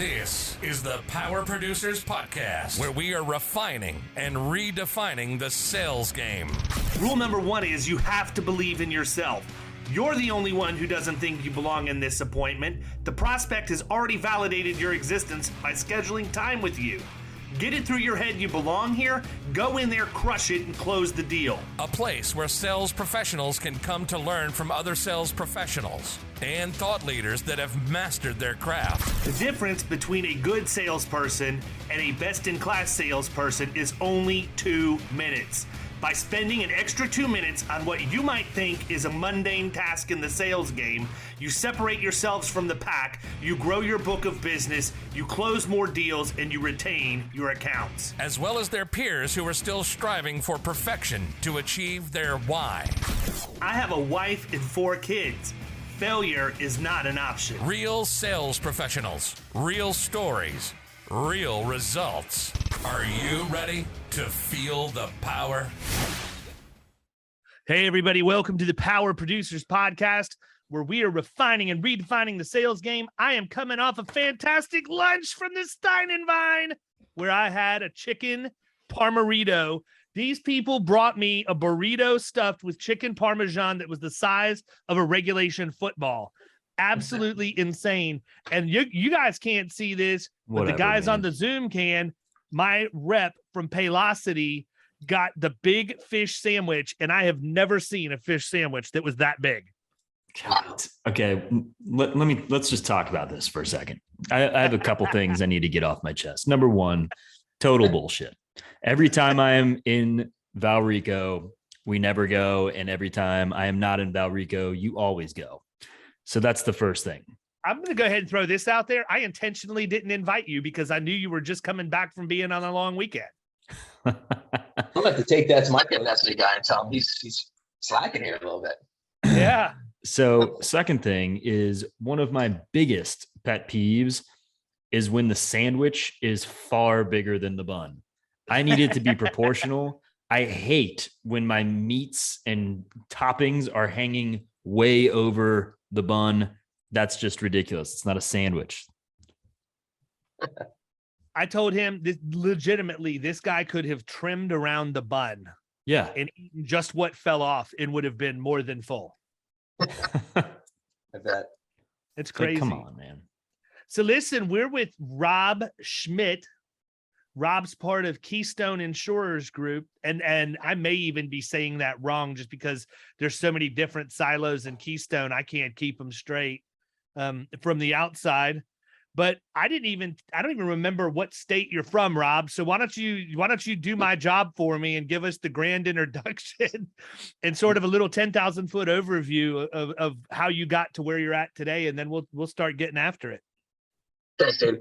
This is the Power Producers Podcast, where we are refining and redefining the sales game. Rule number one is you have to believe in yourself. You're the only one who doesn't think you belong in this appointment. The prospect has already validated your existence by scheduling time with you. Get it through your head you belong here, go in there, crush it, and close the deal. A place where sales professionals can come to learn from other sales professionals and thought leaders that have mastered their craft. The difference between a good salesperson and a best-in-class salesperson is only 2 minutes. By spending an extra 2 minutes on what you might think is a mundane task in the sales game, you separate yourselves from the pack, you grow your book of business, you close more deals, and you retain your accounts. As well as their peers who are still striving for perfection to achieve their why. I have a wife and 4 kids. Failure is not an option. Real sales professionals, real stories, real results. Are you ready to feel the power? Hey, everybody. Welcome to the Power Producers Podcast, where we are refining and redefining the sales game. I am coming off a fantastic lunch from the Stein and Vine, where I had a chicken parmarito. These people brought me a burrito stuffed with chicken parmesan that was the size of a regulation football. Absolutely insane. And you guys can't see this, but the guys on the Zoom can. My rep from Paylocity got the big fish sandwich, and I have never seen a fish sandwich that was that big. God. Okay, let's just talk about this for a second. I have a couple things I need to get off my chest. Number one, total bullshit. Every time I am in Valrico, we never go, and every time I am not in Valrico, you always go. So that's the first thing. I'm going to go ahead and throw this out there. I intentionally didn't invite you because I knew you were just coming back from being on a long weekend. I'm going to have to take that to my Paylocity guy and tell him he's slacking here a little bit. Yeah. So second thing is, one of my biggest pet peeves is when the sandwich is far bigger than the bun. I need it to be proportional. I hate when my meats and toppings are hanging way over the bun. That's just ridiculous. It's not a sandwich. I told him that legitimately this guy could have trimmed around the bun. Yeah. And eaten just what fell off and would have been more than full. I bet. It's crazy. Like, come on, man. So listen, we're with Rob Schmidt. Rob's part of Keystone Insurance Group. And I may even be saying that wrong just because there's so many different silos in Keystone. I can't keep them straight from the outside. But I don't even remember what state you're from, Rob. So why don't you do my job for me and give us the grand introduction and sort of a little 10,000-foot overview of how you got to where you're at today, and then we'll start getting after it. Thanks, Dave.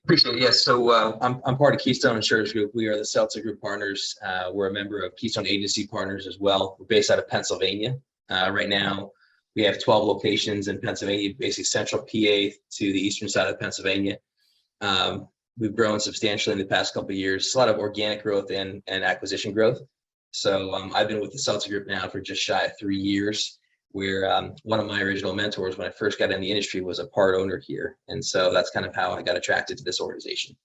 Appreciate it. Yes. So I'm part of Keystone Insurance Group. We are the Seltzer Group Partners. We're a member of Keystone Agency Partners as well. We're based out of Pennsylvania. Right now, we have 12 locations in Pennsylvania, basically central PA to the eastern side of Pennsylvania. We've grown substantially in the past couple of years, a lot of organic growth and acquisition growth. So I've been with the Seltzer Group now for just shy of 3 years, where one of my original mentors when I first got in the industry was a part owner here. And so that's kind of how I got attracted to this organization.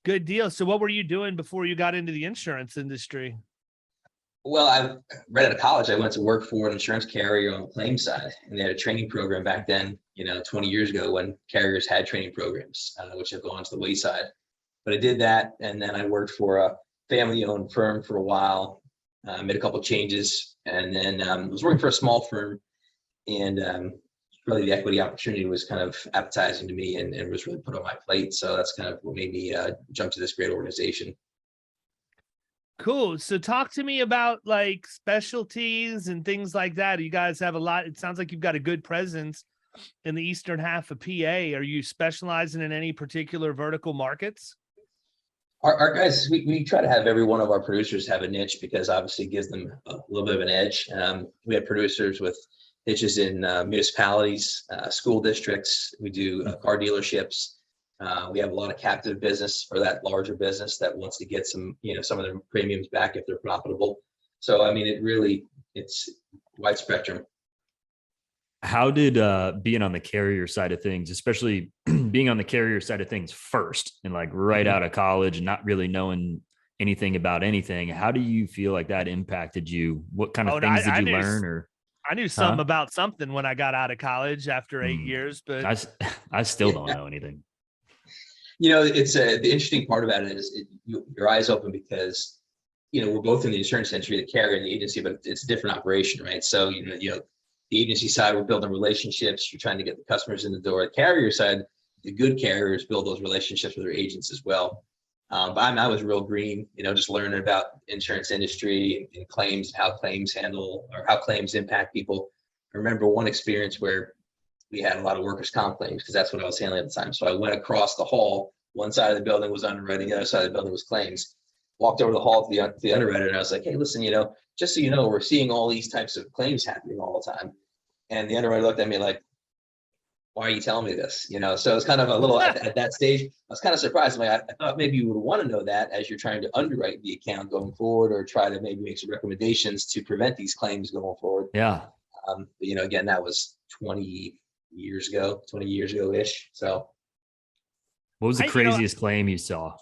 Good deal. So what were you doing before you got into the insurance industry? Well, right out of college, I went to work for an insurance carrier on the claims side, and they had a training program back then, 20 years ago when carriers had training programs, which have gone to the wayside. But I did that, and then I worked for a family-owned firm for a while, made a couple of changes, and then I was working for a small firm, and really the equity opportunity was kind of appetizing to me and was really put on my plate. So that's kind of what made me jump to this great organization. Cool. So talk to me about like specialties and things like that. You guys have a lot. It sounds like you've got a good presence in the eastern half of PA. Are you specializing in any particular vertical markets? Our guys, we try to have every one of our producers have a niche because obviously it gives them a little bit of an edge. We have producers with niches in municipalities, school districts. We do car dealerships. We have a lot of captive business for that larger business that wants to get some of their premiums back if they're profitable. So, I mean, it's wide spectrum. How did being on the carrier side of things, especially being on the carrier side of things first and like right out of college and not really knowing anything about anything, how do you feel like that impacted you? What kind of things did you learn? Or I knew something about something when I got out of college after 8 years, but I still don't know anything. It's the interesting part about it is your eyes open because, we're both in the insurance industry, the carrier and the agency, but it's a different operation, right? So, the agency side, we're building relationships. You're trying to get the customers in the door. The carrier side, the good carriers build those relationships with their agents as well. But I was real green, just learning about insurance industry and claims, how claims handle or how claims impact people. I remember one experience where we had a lot of workers' comp claims because that's what I was handling at the time. So I went across the hall. One side of the building was underwriting, the other side of the building was claims. Walked over the hall to the underwriter, and I was like, "Hey, listen, just so you know, we're seeing all these types of claims happening all the time." And the underwriter looked at me like, "Why are you telling me this?" So it's kind of a little at that stage. I was kind of surprised. I thought maybe you would want to know that as you're trying to underwrite the account going forward, or try to maybe make some recommendations to prevent these claims going forward. Yeah. But, again, that was 20 years ago ish. So, what was the craziest claim you saw?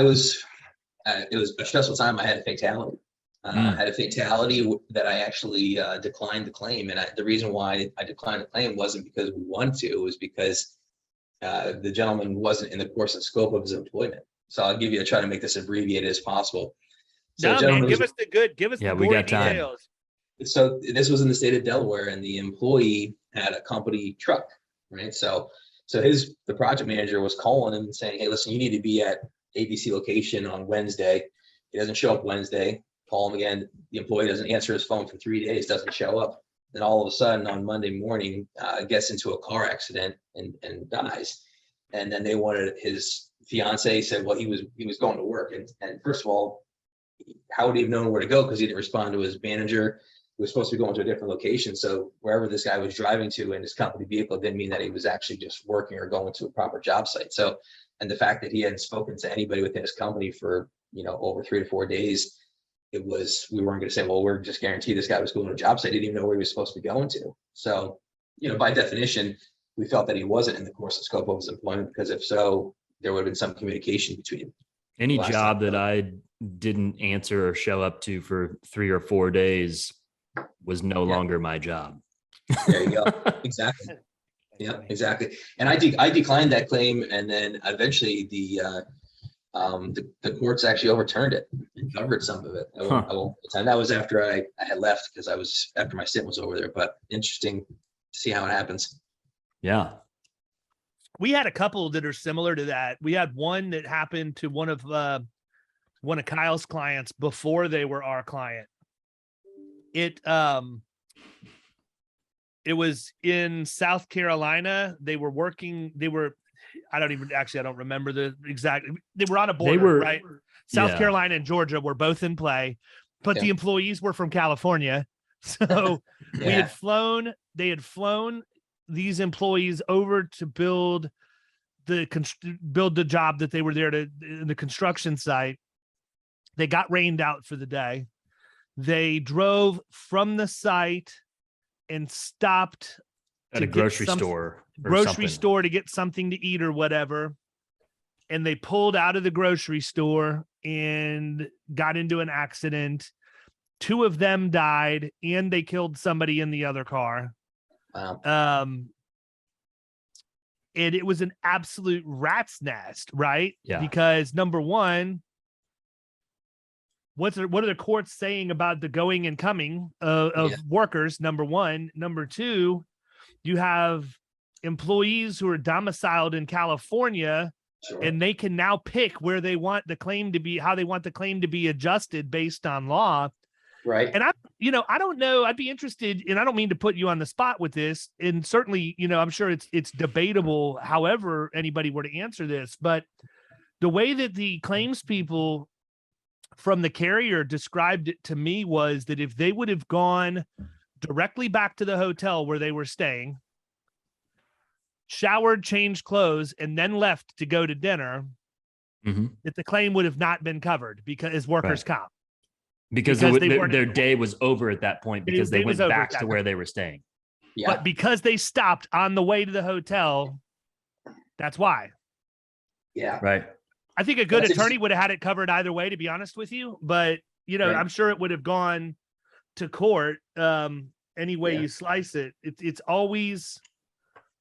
it was a stressful time. I had a fatality. I had a fatality that I actually declined the claim. And the reason why I declined the claim wasn't because we wanted to, it was because the gentleman wasn't in the course and scope of his employment. So I'll try to make this abbreviated as possible. So give us the gory details. So this was in the state of Delaware, and the employee had a company truck, right? So the project manager was calling him and saying, "Hey, listen, you need to be at ABC location on Wednesday." He doesn't show up Wednesday. Call him again. The employee doesn't answer his phone for 3 days, doesn't show up. Then all of a sudden on Monday morning, gets into a car accident and dies. And then they wanted his fiance said, well, he was going to work. And first of all, how would he have known where to go? Because he didn't respond to his manager. He was supposed to be going to a different location. So wherever this guy was driving to in his company vehicle didn't mean that he was actually just working or going to a proper job site. So, and the fact that he hadn't spoken to anybody within his company for, over 3 to 4 days, we weren't going to say, well, we're just guaranteed this guy was going to a job site. He didn't even know where he was supposed to be going to. So, by definition, we felt that he wasn't in the course and scope of his employment, because if so, there would have been some communication between any job that I didn't answer or show up to for 3 or 4 days was no longer my job. There you go. Exactly. Yeah, exactly. And I declined that claim, and then eventually the courts actually overturned it and covered some of it. And that was after I had left, because after my stint was over there. But interesting to see how it happens. Yeah. We had a couple that are similar to that. We had one that happened to one of Kyle's clients before they were our client. It was in South Carolina. I don't remember the exact, they were on a border, right? South Carolina and Georgia were both in play, but the employees were from California. So they had flown these employees over to build the job that they were there to, in the construction site. They got rained out for the day. They drove from the site and stopped at a grocery store to get something to eat or whatever. And they pulled out of the grocery store and got into an accident. 2 of them died, and they killed somebody in the other car. Wow. And it was an absolute rat's nest, right? Yeah. Because number one, what are the courts saying about the going and coming of workers? Number one. Number two, you have employees who are domiciled in California, and they can now pick where they want the claim to be, how they want the claim to be adjusted based on law. Right. And I don't know, I'd be interested, and I don't mean to put you on the spot with this, and certainly, I'm sure it's debatable however anybody were to answer this, but the way that the claims people from the carrier described it to me was that if they would have gone directly back to the hotel where they were staying, showered, changed clothes, and then left to go to dinner, that the claim would have not been covered because it's workers' comp. because their day was over at that point because they went back to where they were staying. Yeah. But because they stopped on the way to the hotel, that's why. Yeah. Right. I think a good attorney would have had it covered either way, to be honest with you. But, you know, right. I'm sure it would have gone to court any way you slice it. It's always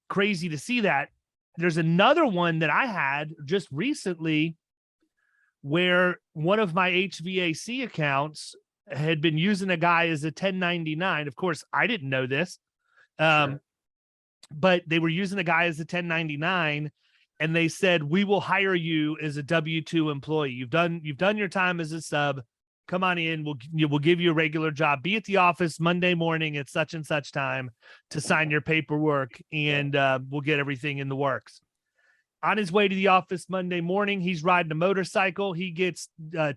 crazy to see that. There's another one that I had just recently where one of my HVAC accounts had been using a guy as a 1099. Of course, I didn't know this, but they were using a guy as a 1099, and they said, "We will hire you as a W-2 employee. You've done your time as a sub. Come on in. We'll give you a regular job. Be at the office Monday morning at such and such time to sign your paperwork, and we'll get everything in the works." On his way to the office Monday morning, he's riding a motorcycle. He gets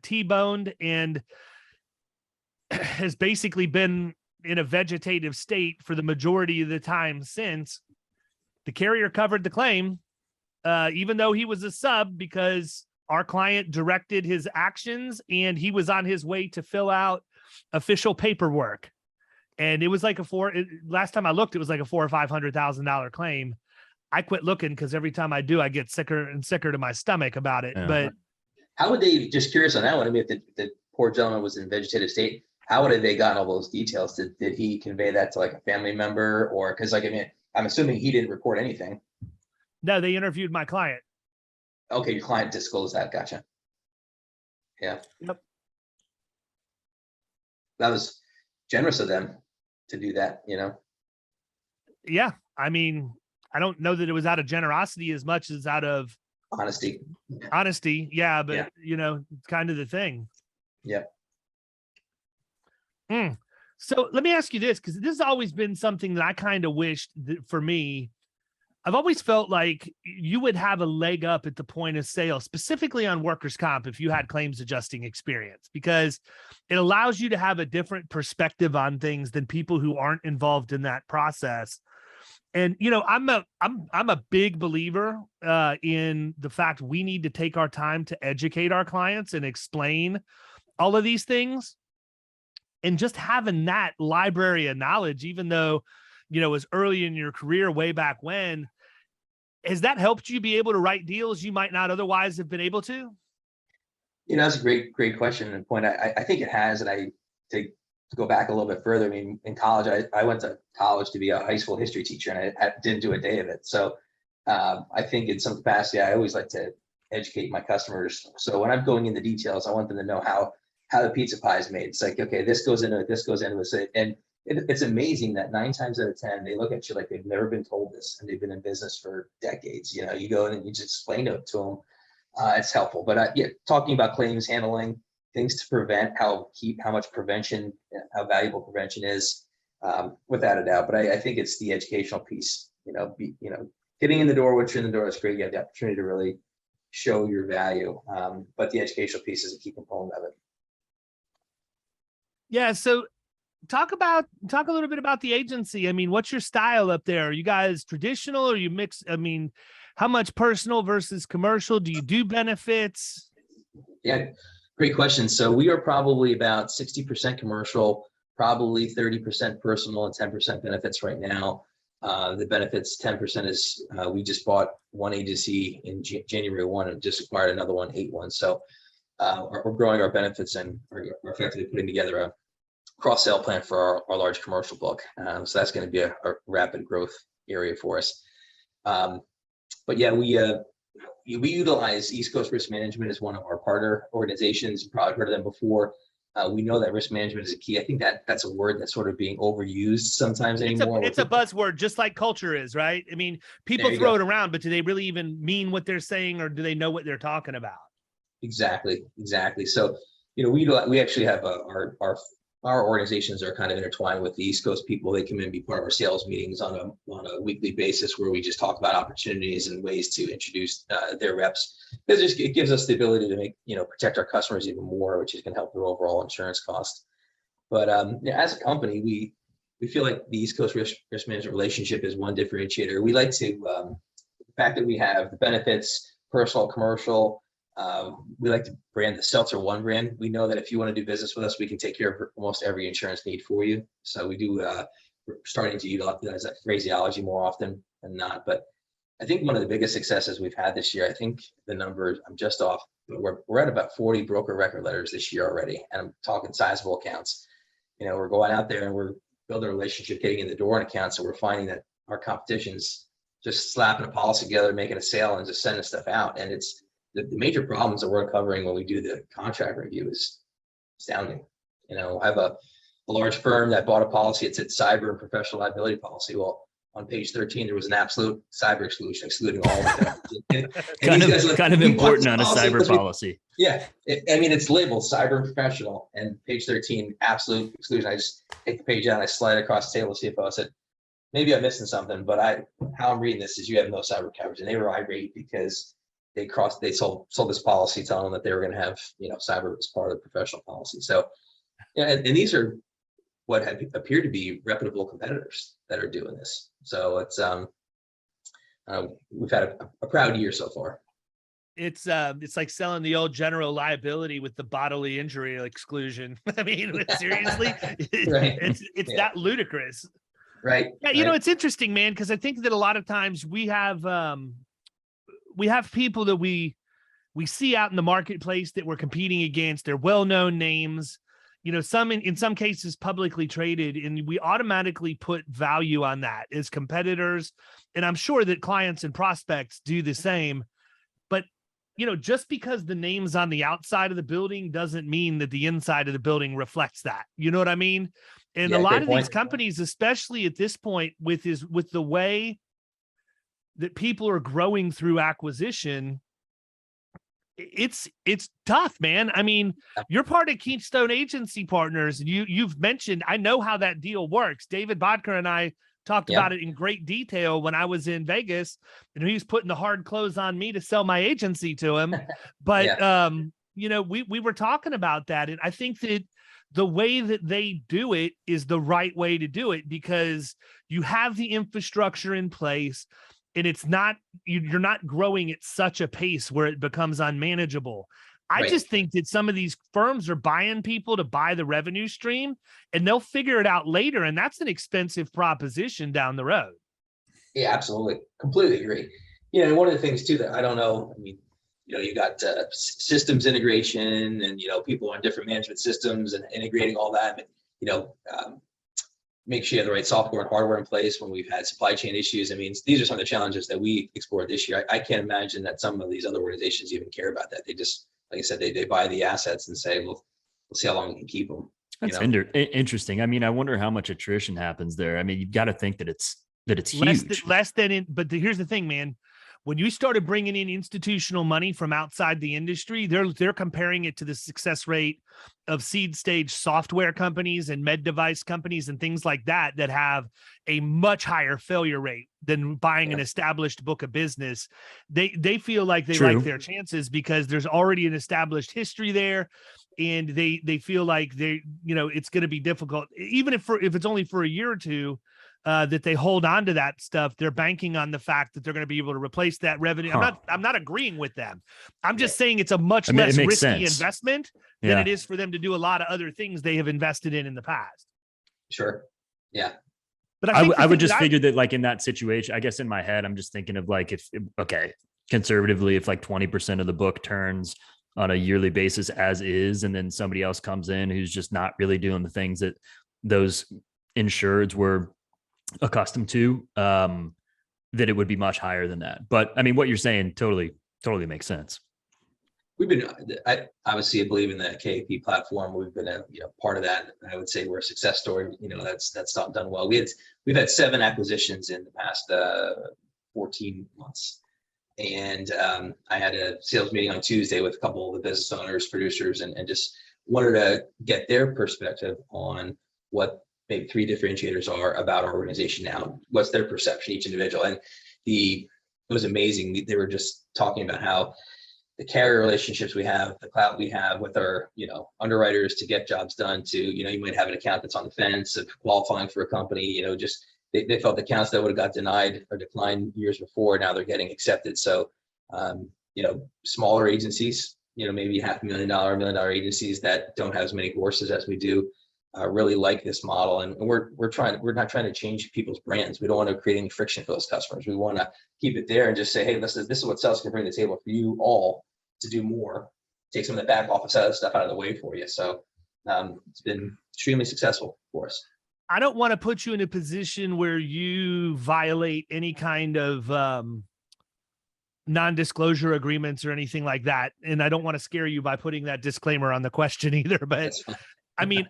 T-boned and has basically been in a vegetative state for the majority of the time since. The carrier covered the claim, even though he was a sub, because our client directed his actions and he was on his way to fill out official paperwork. And it was like last time I looked, it was like a $400,000 or $500,000 claim. I quit looking because every time I do, I get sicker and sicker to my stomach about it. Yeah. But how would they, just curious on that one, I mean, if the poor gentleman was in vegetative state, how would they gotten all those details? Did he convey that to like a family member, or because like, I mean, I'm assuming he didn't report anything. No, they interviewed my client. Okay, your client disclosed that. Gotcha. Yeah. Yep. That was generous of them to do that, you know? Yeah. I mean, I don't know that it was out of generosity as much as out of honesty. Yeah. But you know, it's kind of the thing. Yeah. So let me ask you this, because this has always been something that I kind of wished that for me, I've always felt like you would have a leg up at the point of sale, specifically on workers' comp, if you had claims adjusting experience, because it allows you to have a different perspective on things than people who aren't involved in that process. And, you know, I'm a big believer in the fact we need to take our time to educate our clients and explain all of these things. And just having that library of knowledge, even though, you know, it was early in your career, way back when, has that helped you be able to write deals you might not otherwise have been able to? You know, that's a great question and point. I think it has. And to go back a little bit further, I mean, in college, I went to college to be a high school history teacher, and I didn't do a day of it. So I think in some capacity, I always like to educate my customers. So when I'm going into details, I want them to know how the pizza pie is made. It's like, okay, this goes into it. And it's amazing that 9 times out of 10, they look at you like they've never been told this, and they've been in business for decades. You know, you go in and you just explain it to them. It's helpful. But talking about claims handling, things to prevent, how much prevention, how valuable prevention is, without a doubt. But I think it's the educational piece. You know, getting in the door, once you're in the door, is great. You have the opportunity to really show your value. But the educational piece is a key component of it. Yeah. So talk a little bit about the agency. I mean, what's your style up there? Are you guys traditional, or you mix? I mean, how much personal versus commercial? Do you do benefits? Yeah, great question. So we are probably about 60% commercial, probably 30% personal, and 10% benefits right now. The benefits 10% is we just bought one agency in January 1 and just acquired another one 8/1. So we're growing our benefits, and we're effectively putting together a cross-sale plan for our large commercial book. So that's going to be a rapid growth area for us. But yeah, we utilize East Coast Risk Management as one of our partner organizations. You've probably heard of them before. We know that risk management is a key. I think that's a word that's sort of being overused sometimes anymore. It's a buzzword, just like culture is, right? I mean, people throw it around, but do they really even mean what they're saying, or do they know what they're talking about? Exactly. So, you know, we actually have our organizations are kind of intertwined with the East Coast people. They come in and be part of our sales meetings on a weekly basis, where we just talk about opportunities and ways to introduce their reps. It gives us the ability to protect our customers even more, which is going to help their overall insurance cost. But as a company, we feel like the East Coast risk management relationship is one differentiator. We like to the fact that we have the benefits, personal, commercial. We like to brand the Seltzer One brand. We know that if you want to do business with us, we can take care of almost every insurance need for you. So we do, we're starting to utilize that phraseology more often than not. But I think one of the biggest successes we've had this year, I think the numbers, I'm just off, but we're at about 40 broker record letters this year already. And I'm talking sizable accounts. We're going out there and we're building a relationship, getting in the door in accounts. So we're finding that our competition's just slapping a policy together, making a sale and just sending stuff out. And it's the major problems that we're uncovering when we do the contract review is astounding. I have a large firm that bought a policy. It said cyber and professional liability policy. Well, on page 13, there was an absolute cyber exclusion, excluding all of them. kind of important on a cyber policy. It's labeled cyber and professional, and page 13, absolute exclusion. I just take the page out and I slide it across the table to CFO. I said, maybe I'm missing something, but how I'm reading this is you have no cyber coverage. And they were irate because they sold this policy telling them that they were going to have, cyber as part of the professional policy. So, and these are what have appeared to be reputable competitors that are doing this. So it's we've had a proud year so far. It's like selling the old general liability with the bodily injury exclusion. I mean, seriously, Right. it's that ludicrous. Right. Yeah, it's interesting, man, because I think that a lot of times we have people that we see out in the marketplace that we're competing against. They're well-known names. Some in some cases publicly traded, and we automatically put value on that as competitors. And I'm sure that clients and prospects do the same. But, just because the name's on the outside of the building doesn't mean that the inside of the building reflects that. You know what I mean? And a lot of these companies, especially at this point, with the way that people are growing through acquisition, it's tough, man. I mean, you're part of Keystone Agency Partners. You've mentioned, I know how that deal works. David Bodker and I talked about it in great detail when I was in Vegas, and he was putting the hard clothes on me to sell my agency to him. But, we were talking about that. And I think that the way that they do it is the right way to do it, because you have the infrastructure in place. And it's not, you're not growing at such a pace where it becomes unmanageable. I just think that some of these firms are buying people to buy the revenue stream, and they'll figure it out later. And that's an expensive proposition down the road. Yeah, absolutely. Completely agree. One of the things too that I don't know, I mean, you got systems integration and, people on different management systems and integrating all that, make sure you have the right software and hardware in place when we've had supply chain issues. I mean, these are some of the challenges that we explored this year. I can't imagine that some of these other organizations even care about that. They just, like I said, they buy the assets and say, well, we'll see how long we can keep them. That's interesting. I mean, I wonder how much attrition happens there. I mean, you've got to think that it's huge. But here's the thing, man. When you started bringing in institutional money from outside the industry, they're comparing it to the success rate of seed stage software companies and med device companies and things like that have a much higher failure rate than buying an established book of business. They feel like they like their chances because there's already an established history there, and they feel like it's going to be difficult, even if it's only for a year or two. That they hold on to that stuff. They're banking on the fact that they're going to be able to replace that revenue. I'm not agreeing with them. I'm just saying it's a much less risky investment than it is for them to do a lot of other things they have invested in the past. Sure. Yeah. But I would just figure that, like, in that situation, I guess in my head, I'm just thinking of like, conservatively, if like 20% of the book turns on a yearly basis as is, and then somebody else comes in who's just not really doing the things that those insureds were accustomed to, that it would be much higher than that. But I mean, what you're saying totally makes sense. I obviously believe in the KAP platform. We've been a part of that. I would say we're a success story. That's not done well. We've had 7 acquisitions in the past 14 months. And I had a sales meeting on Tuesday with a couple of the business owners, producers, and just wanted to get their perspective on what maybe 3 differentiators are about our organization now. What's their perception, each individual? And it was amazing. They were just talking about how the carrier relationships we have, the clout we have with our, underwriters to get jobs done, to, you might have an account that's on the fence of qualifying for a company, just they felt accounts that would have got denied or declined years before, now they're getting accepted. So smaller agencies, maybe $500,000, $1 million agencies that don't have as many horses as we do, really like this model. And we're not trying to change people's brands. We don't want to create any friction for those customers. We want to keep it there and just say, hey, this is what sales can bring to the table for you all to do more, take some of the back office stuff out of the way for you. So it's been extremely successful for us. I don't want to put you in a position where you violate any kind of non-disclosure agreements or anything like that. And I don't want to scare you by putting that disclaimer on the question either. But I mean,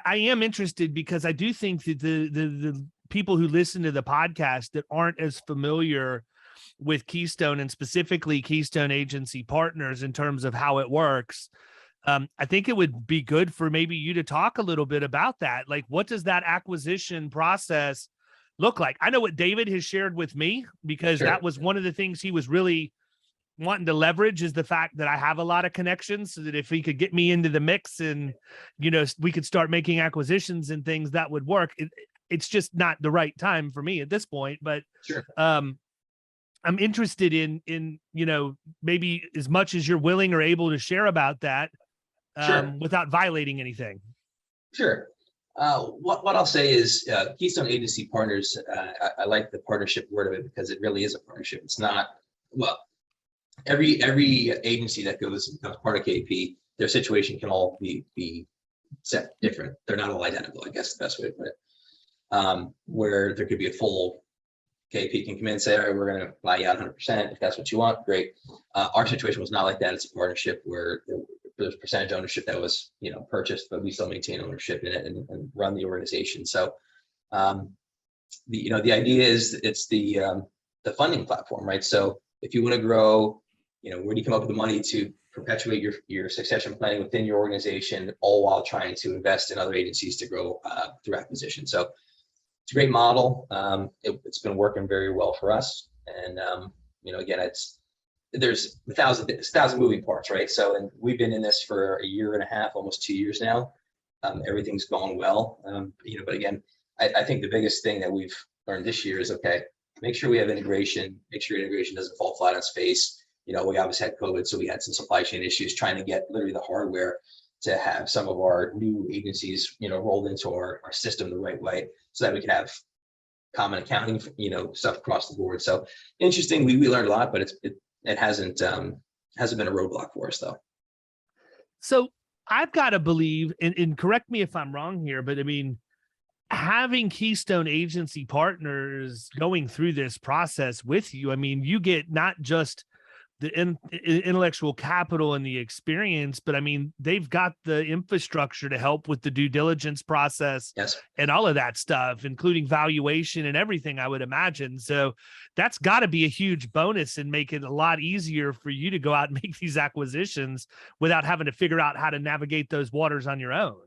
I am interested because I do think that the people who listen to the podcast that aren't as familiar with Keystone and specifically Keystone Agency Partners in terms of how it works, I think it would be good for maybe you to talk a little bit about that. Like, what does that acquisition process look like? I know what David has shared with me, because that was one of the things he was really wanting to leverage, is the fact that I have a lot of connections, so that if he could get me into the mix and, we could start making acquisitions and things, that would work. It's just not the right time for me at this point, but I'm interested in, maybe as much as you're willing or able to share about that, without violating anything. Sure. What I'll say is Keystone Agency Partners, I like the partnership word of it, because it really is a partnership. It's not, every agency that becomes part of KP, their situation can all be set different. They're not all identical, I guess the best way to put it. Where there could be a full KP can come in and say, all right, we're going to buy you out 100%. If that's what you want, great. Our situation was not like that. It's a partnership where there's percentage ownership that was, purchased, but we still maintain ownership in it and run the organization. So, the idea is it's the funding platform, right? So if you want to grow, where do you come up with the money to perpetuate your succession planning within your organization, all while trying to invest in other agencies to grow through acquisition. So it's a great model. It's been working very well for us. And, again, there's a thousand moving parts, right? So, and we've been in this for a year and a half, almost 2 years now. Everything's going well. But again, I think the biggest thing that we've learned this year is, okay, make sure we have integration, make sure integration doesn't fall flat on its face. We obviously had COVID, so we had some supply chain issues trying to get literally the hardware to have some of our new agencies, rolled into our system the right way, so that we can have common accounting, stuff across the board. So interesting, we learned a lot, but it hasn't been a roadblock for us though. So I've got to believe, and correct me if I'm wrong here, but I mean, having Keystone Agency Partners going through this process with you, I mean, you get not just the intellectual capital and the experience, but I mean, they've got the infrastructure to help with the due diligence process and all of that stuff, including valuation and everything, I would imagine. So that's got to be a huge bonus and make it a lot easier for you to go out and make these acquisitions without having to figure out how to navigate those waters on your own.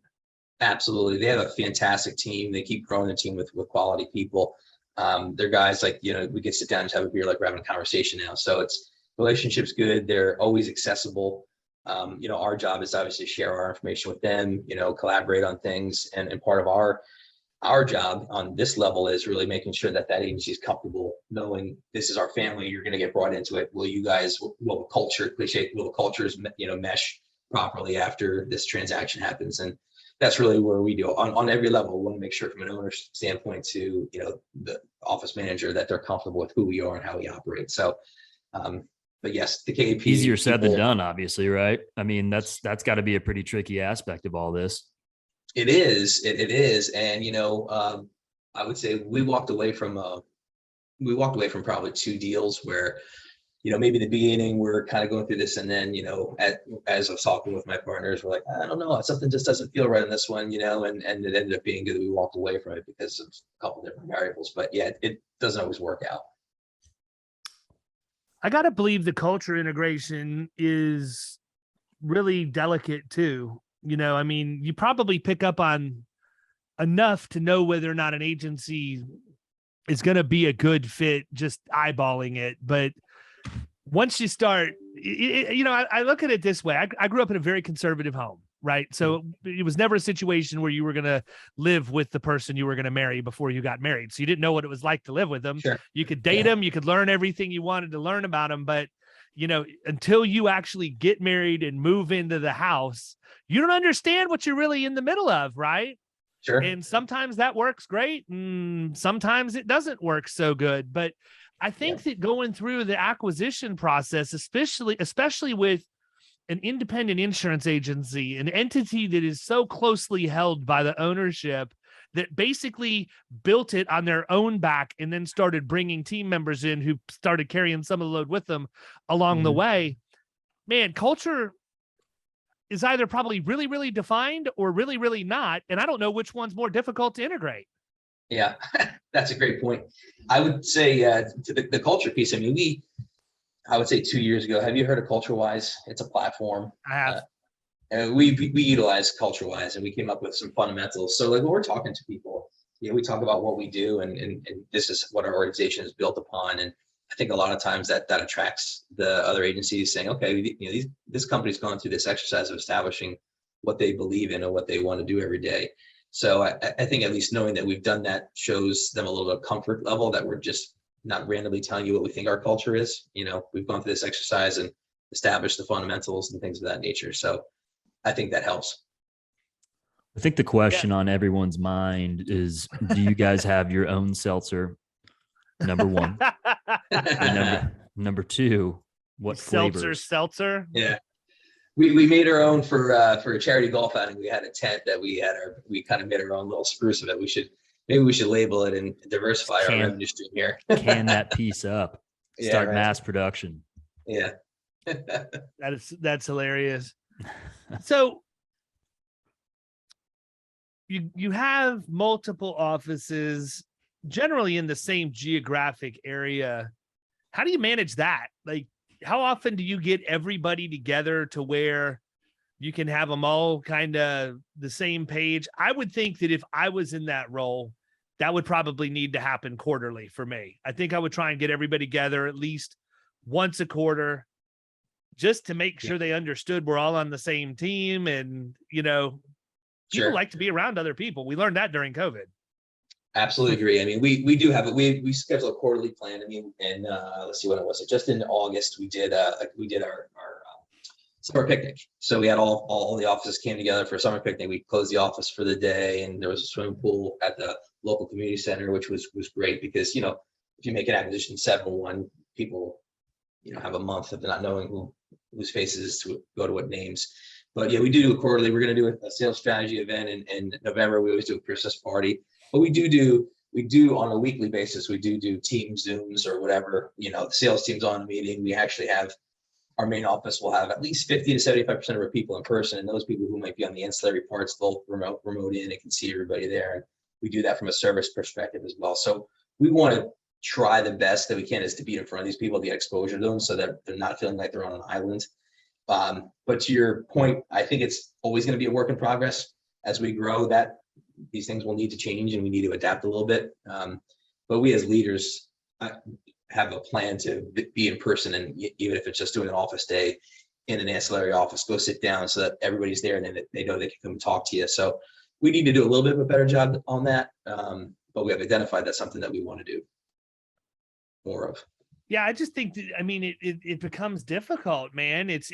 Absolutely. They have a fantastic team. They keep growing the team with quality people. They're guys like, we can sit down and have a beer like we're having a conversation now. So it's, relationship's good. They're always accessible. Our job is obviously to share our information with them, collaborate on things. And part of our job on this level is really making sure that agency is comfortable knowing this is our family. You're going to get brought into it. Will the cultures, mesh properly after this transaction happens? And that's really where we do on every level. We want to make sure from an owner's standpoint to, the office manager, that they're comfortable with who we are and how we operate. So, but yes, the KP easier said than done, obviously, right? I mean, that's got to be a pretty tricky aspect of all this. It is. It is. And, I would say we walked away from probably 2 deals where, maybe the beginning we're kind of going through this, and then, as I was talking with my partners, we're like, I don't know, something just doesn't feel right on this one, and it ended up being good that we walked away from it because of a couple different variables. But yeah, it doesn't always work out. I got to believe the culture integration is really delicate too. I mean, you probably pick up on enough to know whether or not an agency is going to be a good fit, just eyeballing it. But once you start, I look at it this way. I grew up in a very conservative home, right? So it was never a situation where you were going to live with the person you were going to marry before you got married. So you didn't know what it was like to live with them. Sure. You could date them. You could learn everything you wanted to learn about them. But, until you actually get married and move into the house, you don't understand what you're really in the middle of, right? Sure. And sometimes that works great, and sometimes it doesn't work so good. But I think that going through the acquisition process, especially with an independent insurance agency, an entity that is so closely held by the ownership that basically built it on their own back and then started bringing team members in who started carrying some of the load with them along the way, man, culture is either probably really, really defined or really, really not. And I don't know which one's more difficult to integrate. Yeah, that's a great point. I would say to the culture piece, I mean, I would say 2 years ago, have you heard of CultureWise? It's a platform. I have. We utilize CultureWise, and we came up with some fundamentals. So like when we're talking to people, we talk about what we do, and this is what our organization is built upon. And I think a lot of times that attracts the other agencies saying, okay, this company's gone through this exercise of establishing what they believe in and what they want to do every day. So I think at least knowing that we've done that shows them a little bit of comfort level that we're just not randomly telling you what we think our culture is. We've gone through this exercise and established the fundamentals and things of that nature. So I think that helps. I think the question on everyone's mind is, do you guys have your own seltzer? Number one. Number two, what flavors? Seltzer. Yeah. We made our own for a charity golf outing. We had a tent that we kind of made our own little spruce of it. Maybe we should label it and diversify our revenue stream here. Can that piece up. Start mass production. Yeah. That's hilarious. So you have multiple offices generally in the same geographic area. How do you manage that? Like, how often do you get everybody together to where you can have them all kind of the same page? I would think that if I was in that role, that would probably need to happen quarterly for me. I think I would try and get everybody together at least once a quarter just to make sure they understood we're all on the same team. And, people like to be around other people. We learned that during COVID. Absolutely agree. I mean, we do have it. We schedule a quarterly plan. I mean, and let's see, when was it? Just in August, we did our summer picnic. So we had all the offices came together for a summer picnic. We closed the office for the day, and there was a swimming pool at the local community center, which was great because, if you make an acquisition 7-1, people, have a month of not knowing whose faces to go to what names. But yeah, we do a quarterly. We're going to do a sales strategy event in November. We always do a Christmas party. But we do on a weekly basis, we do team Zooms or whatever, the sales team's on a meeting. We actually have our main office will have at least 50 to 75% of our people in person. And those people who might be on the ancillary parts, they'll remote in and can see everybody there. And we do that from a service perspective as well. So we want to try the best that we can is to be in front of these people, get exposure to them so that they're not feeling like they're on an island. But to your point, I think it's always going to be a work in progress as we grow. That these things will need to change and we need to adapt a little bit. But we as leaders have a plan to be in person, and even if it's just doing an office day in an ancillary office, go sit down so that everybody's there and then they know they can come and talk to you. So we need to do a little bit of a better job on that. But we have identified that's something that we want to do more of. Yeah, I just think that, it becomes difficult, man. It's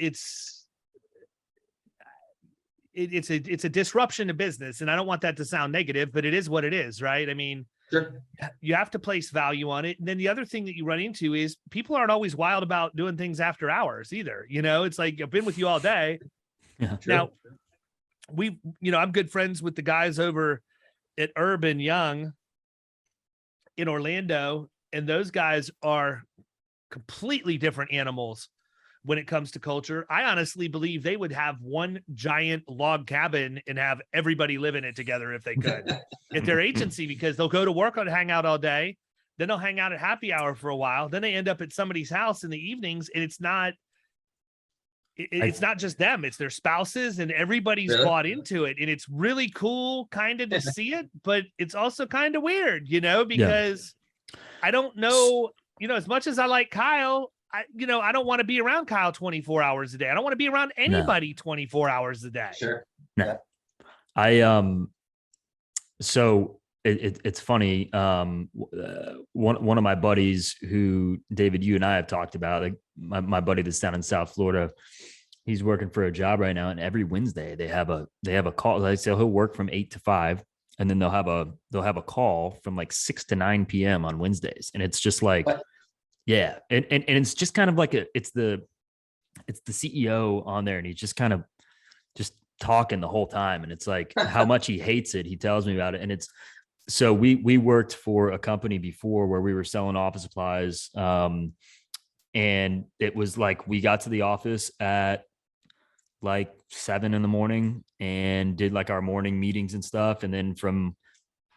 a disruption to business, and I don't want that to sound negative, but it is what it is, right? Sure. You have to place value on it. And then the other thing that you run into is people aren't always wild about doing things after hours either. It's like, I've been with you all day. Yeah. Now I'm good friends with the guys over at Urban Young in Orlando, and those guys are completely different animals when it comes to culture. I honestly believe they would have one giant log cabin and have everybody live in it together if they could at their agency, because they'll go to work on hang out all day. Then they'll hang out at happy hour for a while. Then they end up at somebody's house in the evenings, and it's not just them, it's their spouses, and everybody's bought into it. And it's really cool kind of to see it, but it's also kind of weird, because I don't know, as much as I like Kyle, I don't want to be around Kyle 24 hours a day. I don't want to be around anybody 24 hours a day. Sure. No. So it's funny. One of my buddies who, David, you and I have talked about, like my buddy that's down in South Florida, he's working for a job right now, and every Wednesday they have a call. Like, so he'll work from 8 to 5, and then they'll have a call from like 6 to 9 p.m. on Wednesdays. And it's just like, What? yeah. And it's just kind of like it's the CEO on there, and he's just kind of just talking the whole time. And it's like how much he hates it. He tells me about it. And so we worked for a company before where we were selling office supplies. And it was like, we got to the office at like 7 a.m. and did like our morning meetings and stuff. And then from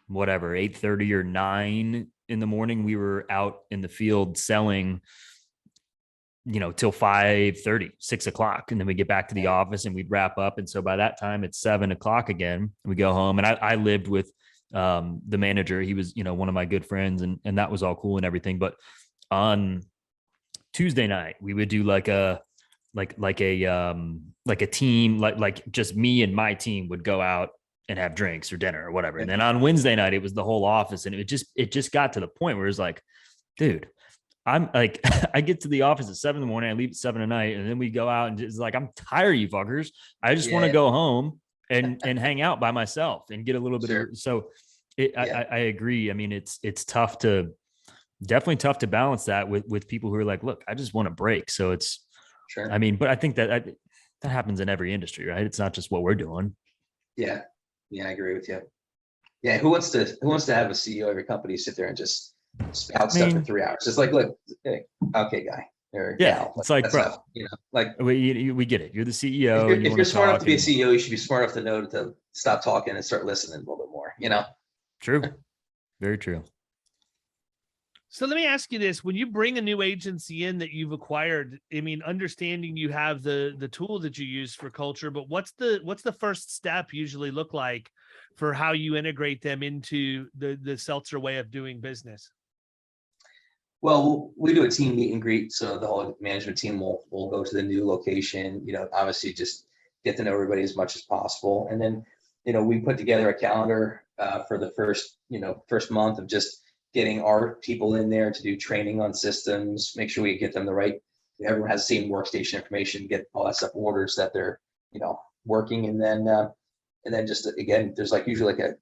whatever, 8:30 or 9 a.m, we were out in the field selling, till 5:30, 6 o'clock. And then we get back to the office and we'd wrap up. And so by that time it's 7 o'clock again, and we go home. And I lived with the manager. He was, one of my good friends, and that was all cool and everything. But on Tuesday night, we would do like a team, like just me and my team would go out and have drinks or dinner or whatever. And then on Wednesday night, it was the whole office. And it just got to the point where it was like, dude, I'm like, I get to the office at 7 a.m, I leave at 7 p.m, and then we go out, and it's like, I'm tired of you fuckers. I just want to go home and hang out by myself and get a little bit of, so I agree. I mean, it's definitely tough to balance that with people who are like, look, I just want to break. So it's, Sure. I mean, but I think that happens in every industry, right? It's not just what we're doing. Yeah. I agree with you. Yeah. Who wants to have a CEO of your company sit there and just spout stuff for 3 hours? It's like, look, hey, okay, guy. It's like, bro, like we get it. You're the CEO. If you're smart enough to be a CEO, you should be smart enough to know to stop talking and start listening a little bit more, True. Very true. So let me ask you this: when you bring a new agency in that you've acquired, I mean, understanding you have the tool that you use for culture, but what's the first step usually look like for how you integrate them into the Seltzer way of doing business? Well, we do a team meet and greet. So the whole management team will go to the new location, obviously just get to know everybody as much as possible. And then, we put together a calendar for the first month of just getting our people in there to do training on systems, make sure we get them everyone has the same workstation information, get all that stuff ordered so that they're, working. And then just, again, there's usually a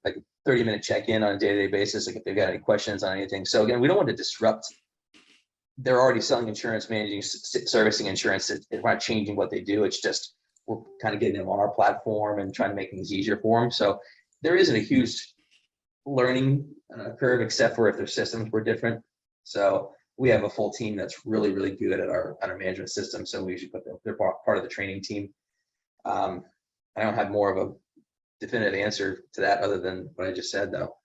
30-minute check-in on a day-to-day basis, like if they've got any questions on anything. So again, we don't want to disrupt. They're already selling insurance, managing, servicing insurance. We're not changing what they do. It's just, we're kind of getting them on our platform and trying to make things easier for them. So there isn't a huge learning curve, except for if their systems were different. So we have a full team that's really, really good at our management system. So we usually put them, they're part of the training team. I don't have more of a definitive answer to that other than what I just said, though.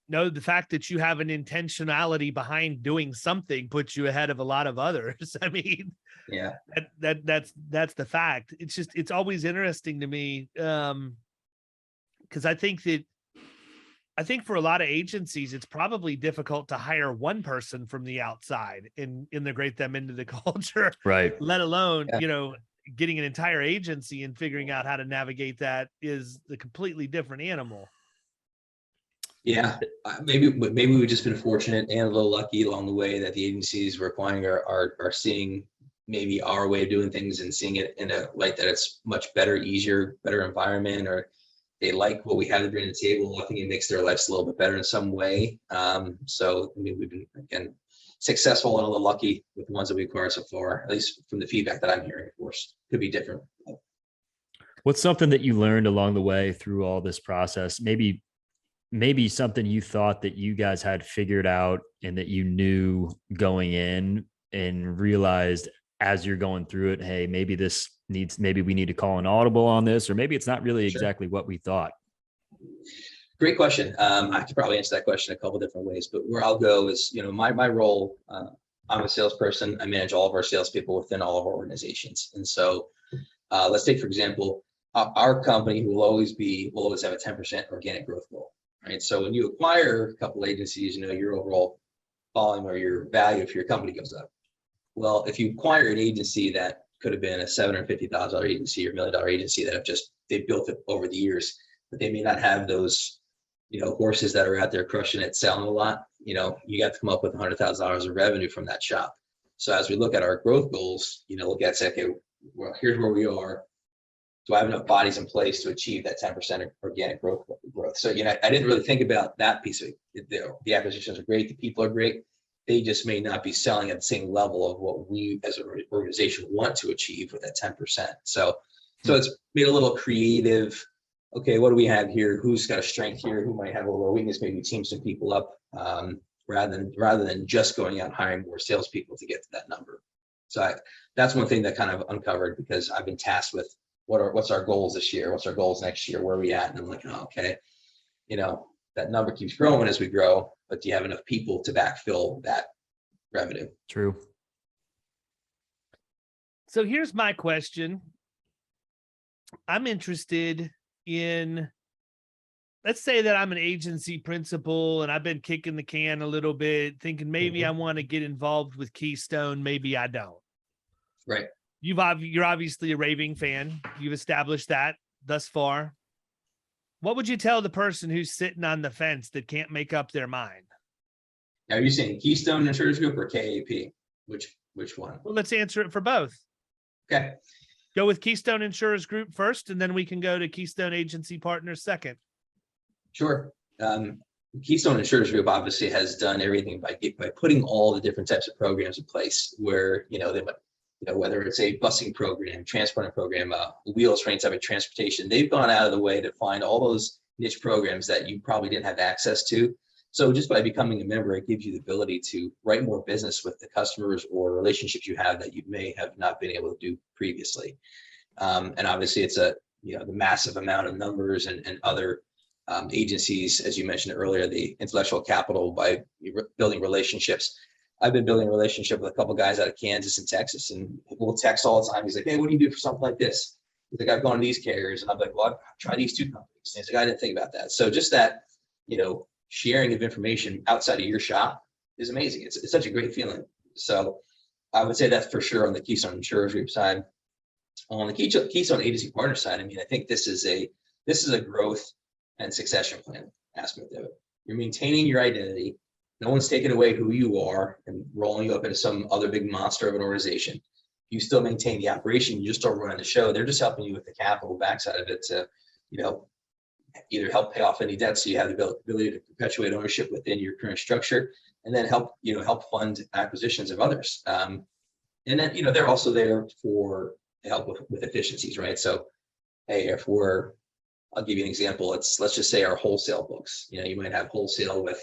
No, the fact that you have an intentionality behind doing something puts you ahead of a lot of others. I mean, yeah, that's the fact. It's always interesting to me. Because I think for a lot of agencies, it's probably difficult to hire one person from the outside and integrate them into the culture, right? Let alone, getting an entire agency and figuring out how to navigate that is the completely different animal. Yeah, maybe we've just been fortunate and a little lucky along the way that the agencies we're acquiring are seeing maybe our way of doing things and seeing it in a light that it's much better, easier, better environment, or they like what we have to bring to the table. I think it makes their lives a little bit better in some way. So I mean, we've been, again, successful and a little lucky with the ones that we acquired so far, at least from the feedback that I'm hearing. Of course, could be different. What's something that you learned along the way through all this process? Maybe something you thought that you guys had figured out and that you knew going in and realized as you're going through it, hey, maybe we need to call an audible on this, or maybe it's not really exactly what we thought. Great question. I could probably answer that question a couple of different ways, but where I'll go is, my role, I'm a salesperson. I manage all of our salespeople within all of our organizations. And so let's take, for example, our company will always have a 10% organic growth goal. Right. So when you acquire a couple agencies, your overall volume or your value for your company goes up. Well, if you acquire an agency that could have been a $750,000 agency or $1 million agency that they built it over the years, but they may not have those, horses that are out there crushing it, selling a lot, you got to come up with $100,000 of revenue from that shop. So as we look at our growth goals, look at, say, okay, well, here's where we are. Do I have enough bodies in place to achieve that 10% organic growth? So, I didn't really think about that piece of it. The acquisitions are great. The people are great. They just may not be selling at the same level of what we as an organization want to achieve with that 10%. So it's made a little creative. Okay, what do we have here? Who's got a strength here? Who might have a little weakness? Maybe team some people up rather than just going out and hiring more salespeople to get to that number. So that's one thing that kind of uncovered, because I've been tasked with what's our goals this year? What's our goals next year? Where are we at? And I'm like, oh, okay, that number keeps growing as we grow, but do you have enough people to backfill that revenue? True. So here's my question. I'm interested in, let's say that I'm an agency principal and I've been kicking the can a little bit, thinking maybe I want to get involved with Keystone. Maybe I don't. Right. You're obviously a raving fan. You've established that thus far. What would you tell the person who's sitting on the fence that can't make up their mind? Now, are you saying Keystone Insurance Group or KAP? Which one? Well, let's answer it for both. Okay. Go with Keystone Insurance Group first, and then we can go to Keystone Agency Partners second. Sure. Keystone Insurance Group obviously has done everything by putting all the different types of programs in place where, whether it's a busing program, transporting program, wheels for any type of transportation, they've gone out of the way to find all those niche programs that you probably didn't have access to. So just by becoming a member, it gives you the ability to write more business with the customers or relationships you have that you may have not been able to do previously. And obviously it's the massive amount of numbers and other agencies, as you mentioned earlier, the intellectual capital by building relationships. I've been building a relationship with a couple of guys out of Kansas and Texas, and we'll text all the time. He's like, hey, what do you do for something like this? He's like, I've gone to these carriers. And I'm like, well, I've tried these two companies. And he's like, I didn't think about that. So just that, sharing of information outside of your shop is amazing. It's such a great feeling. So I would say that's for sure on the Keystone Insurance Group side. On the Keystone Agency Partner side, I think this is a growth and succession plan aspect of it. You're maintaining your identity. No one's taking away who you are and rolling you up into some other big monster of an organization. You still maintain the operation. You just start running the show. They're just helping you with the capital backside of it to, either help pay off any debt so you have the ability to perpetuate ownership within your current structure, and then help fund acquisitions of others. And then, they're also there for help with efficiencies, right? So, hey, I'll give you an example. Let's just say our wholesale books. You might have wholesale with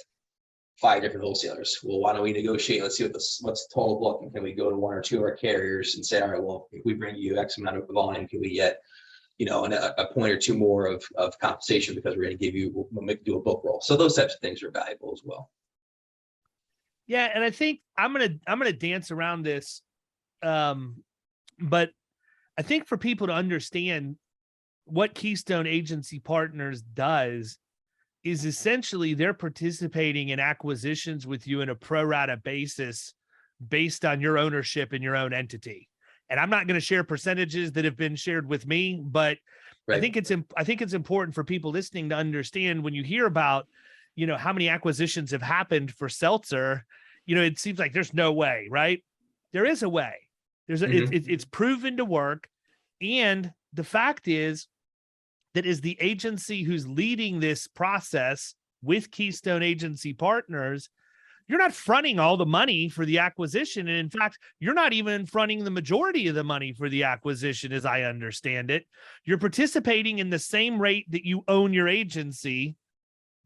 5 different wholesalers. Well, why don't we negotiate? Let's see what's the total book, and can we go to 1 or 2 of our carriers and say, all right, well, if we bring you X amount of volume, can we get a point or two more of compensation because we're going to do a book roll. So those types of things are valuable as well. Yeah, and I think I'm gonna dance around this, but I think for people to understand what Keystone Agency Partners does is essentially they're participating in acquisitions with you in a pro rata basis based on your ownership in your own entity. And I'm not going to share percentages that have been shared with me, but right. I think it's important for people listening to understand when you hear about, how many acquisitions have happened for Seltzer, it seems like there's no way, right? There is a way. It's proven to work. And the fact is that is the agency who's leading this process with Keystone Agency Partners, you're not fronting all the money for the acquisition. And in fact, you're not even fronting the majority of the money for the acquisition, as I understand it. You're participating in the same rate that you own your agency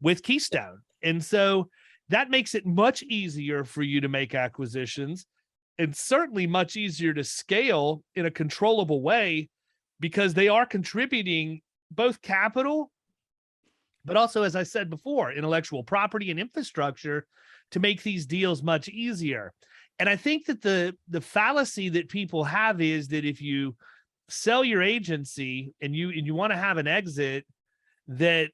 with Keystone. And so that makes it much easier for you to make acquisitions, and certainly much easier to scale in a controllable way, because they are contributing both capital, but also, as I said before, intellectual property and infrastructure to make these deals much easier. And I think that the fallacy that people have is that if you sell your agency and you want to have an exit, that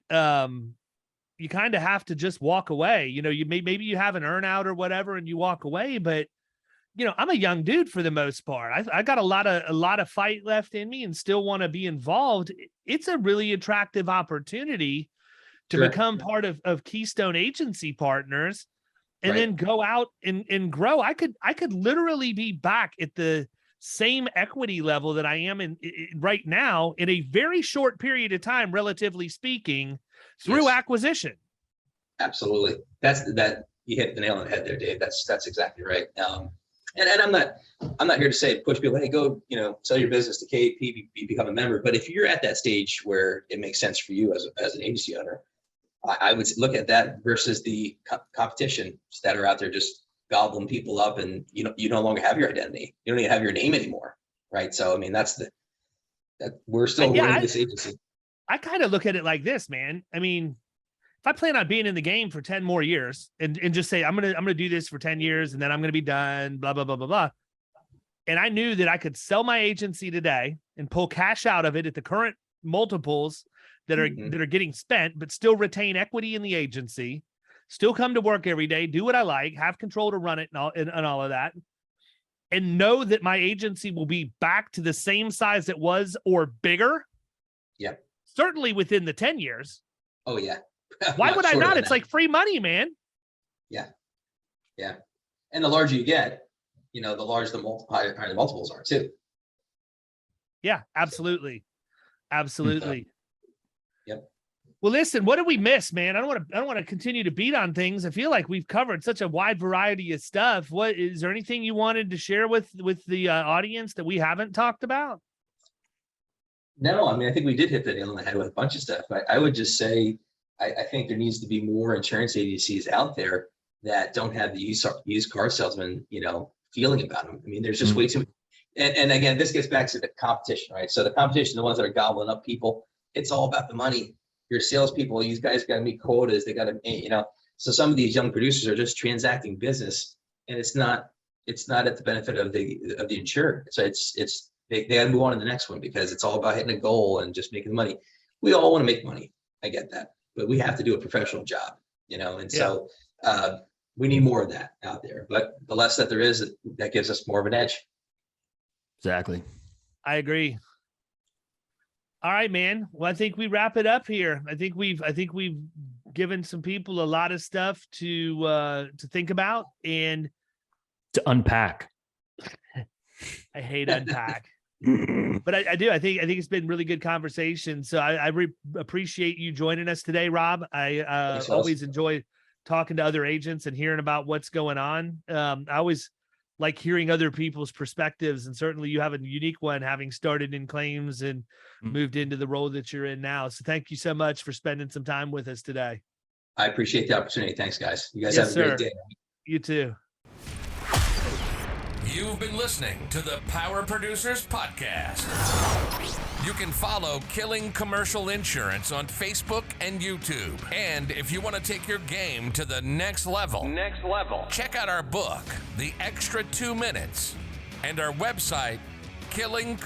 you kind of have to just walk away. Maybe you have an earnout or whatever and you walk away, but I'm a young dude for the most part. I got a lot of fight left in me and still want to be involved. It's a really attractive opportunity to become part of Keystone Agency Partners and then go out and grow. I could literally be back at the same equity level that I am in right now in a very short period of time, relatively speaking, through acquisition. Absolutely. That you hit the nail on the head there, Dave. That's exactly right. And I'm not here to say push people, hey, go, sell your business to KP, become a member. But if you're at that stage where it makes sense for you as an agency owner, I would look at that versus the competition that are out there just gobbling people up, and you no longer have your identity. You don't even have your name anymore, right? So I mean, that we're still running this agency. I kind of look at it like this, man. I mean, if I plan on being in the game for 10 more years and just say I'm gonna do this for 10 years and then I'm gonna be done, blah blah blah blah blah, and I knew that I could sell my agency today and pull cash out of it at the current multiples that are getting spent, but still retain equity in the agency, still come to work every day, do what I like, have control to run it and all of that, and know that my agency will be back to the same size it was or bigger. Yeah. Certainly within the 10 years. Oh yeah. Why would I not? It's like free money, man. Yeah. Yeah. And the larger you get, the larger higher the multiples are too. Yeah, absolutely. Absolutely. Yep. Well, listen, what did we miss, man? I don't want to continue to beat on things. I feel like we've covered such a wide variety of stuff. What is there anything you wanted to share with the audience that we haven't talked about? No, I mean, I think we did hit the nail on the head with a bunch of stuff. I would just say, I think there needs to be more insurance agencies out there that don't have the used car salesman, feeling about them. I mean, there's just way too many. And again, this gets back to the competition, right? So the competition, the ones that are gobbling up people, it's all about the money. Your salespeople, these guys got to meet quotas. They got to, so some of these young producers are just transacting business, and it's not at the benefit of the insured. So they got to move on to the next one because it's all about hitting a goal and just making money. We all want to make money. I get that, but we have to do a professional job, so we need more of that out there. But the less that there is, that gives us more of an edge. Exactly. I agree. All right, man. Well, I think we wrap it up here. I think we've given some people a lot of stuff to think about and to unpack. I hate unpack, but I do. I think it's been really good conversation. So I appreciate you joining us today, Rob. I always enjoy talking to other agents and hearing about what's going on. I always like hearing other people's perspectives, and certainly you have a unique one, having started in claims and moved into the role that you're in now. So thank you so much for spending some time with us today. I appreciate the opportunity. Thanks, guys. You guys have a great day. You too. You've been listening to the Power Producers Podcast. You can follow Killing Commercial Insurance on Facebook and YouTube. And if you want to take your game to the next level, check out our book, The Extra 2 Minutes, and our website, Killing